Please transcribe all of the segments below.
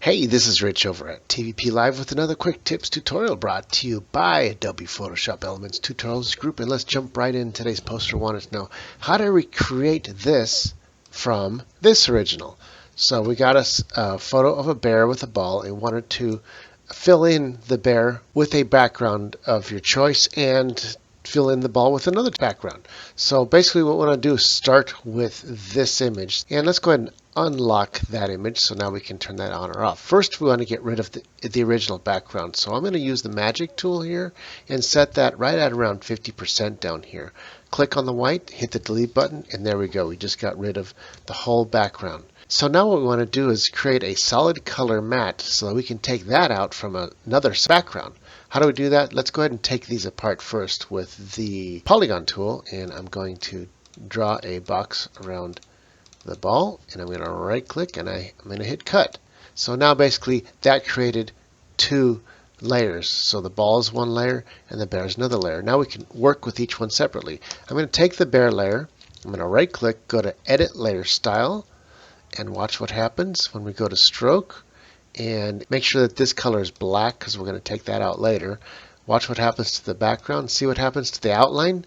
Hey, this is Rich over at TVP Live with another quick tips tutorial brought to you by Adobe Photoshop Elements Tutorials Group. And let's jump right in. Today's poster wanted to know how to recreate this from this original. So we got a photo of a bear with a ball and wanted to fill in the bear with a background of your choice and fill in the ball with another background. So basically what we want to do is start with this image, and let's go ahead and unlock that image so now we can turn that on or off. First we want to get rid of the original background, so I'm going to use the magic tool here and set that right at around 50% down here. Click on the white, hit the delete button, and there we go. We just got rid of the whole background. So now what we want to do is create a solid color matte so that we can take that out from another background. How do we do that? Let's go ahead and take these apart first with the polygon tool, and I'm going to draw a box around the ball, and I'm going to right click and I'm going to hit cut. So now basically that created two layers. So the ball is one layer and the bear is another layer. Now we can work with each one separately. I'm going to take the bear layer, I'm going to right click, go to edit layer style, and watch what happens when we go to stroke, and make sure that this color is black because we're going to take that out later. Watch what happens to the background, see what happens to the outline,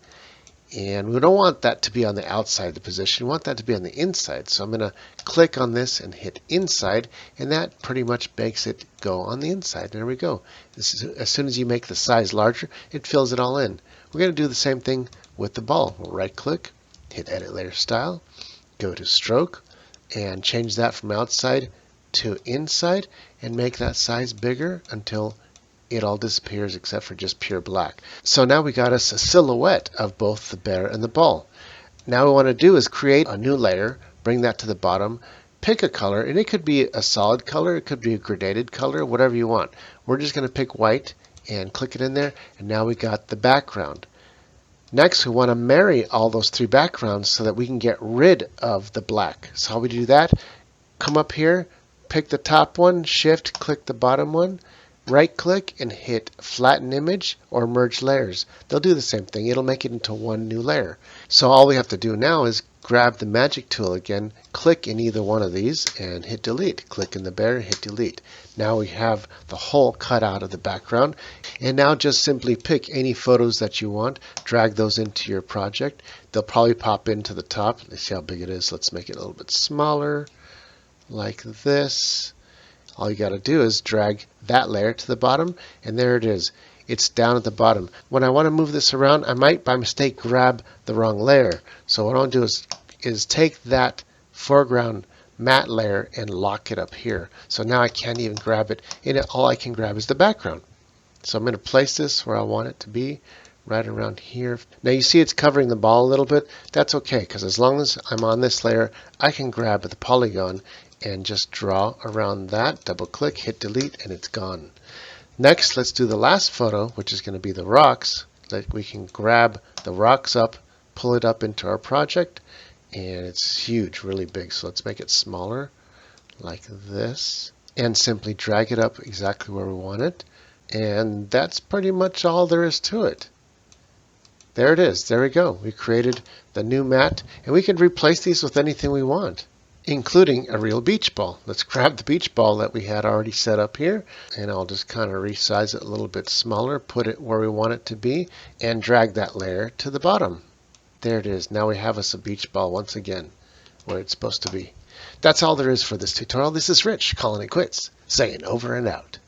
and we don't want that to be on the outside of the position, we want that to be on the inside. So I'm going to click on this and hit inside, and that pretty much makes it go on the inside. There we go. This is, as soon as you make the size larger, it fills it all in. We're going to do the same thing with the ball. We'll right click, hit edit layer style, go to stroke, and change that from outside to inside and make that size bigger until it all disappears except for just pure black. So now we got us a silhouette of both the bear and the ball. Now what we want to do is create a new layer, bring that to the bottom, pick a color, and it could be a solid color, it could be a gradated color, whatever you want. We're just going to pick white and click it in there, and now we got the background. Next, we want to marry all those three backgrounds so that we can get rid of the black. So how we do that? Come up here, pick the top one, shift, click the bottom one, right click and hit flatten image or merge layers. They'll do the same thing. It'll make it into one new layer. So all we have to do now is grab the magic tool again, click in either one of these and hit delete. Click in the bear, hit delete. Now we have the whole cut out of the background. And now just simply pick any photos that you want, drag those into your project. They'll probably pop into the top. Let's see how big it is. Let's make it a little bit smaller, like this. All you got to do is drag that layer to the bottom, and there it is. It's down at the bottom. When I want to move this around, I might by mistake grab the wrong layer. So what I'll do is take that foreground matte layer and lock it up here. So now I can't even grab it, and all I can grab is the background. So I'm going to place this where I want it to be, right around here. Now you see it's covering the ball a little bit. That's okay, because as long as I'm on this layer, I can grab the polygon and just draw around that. Double click, hit delete, and it's gone. Next, let's do the last photo, which is going to be the rocks. We can grab the rocks up, pull it up into our project, and it's huge, really big. So let's make it smaller, like this, and simply drag it up exactly where we want it. And that's pretty much all there is to it. There it is. There we go. We created the new matte, and we can replace these with anything we want, including a real beach ball. Let's grab the beach ball that we had already set up here, and I'll just kind of resize it a little bit smaller, put it where we want it to be, and drag that layer to the bottom. There it is. Now we have us a beach ball once again, where it's supposed to be. That's all there is for this tutorial. This is Rich, calling it quits, saying over and out.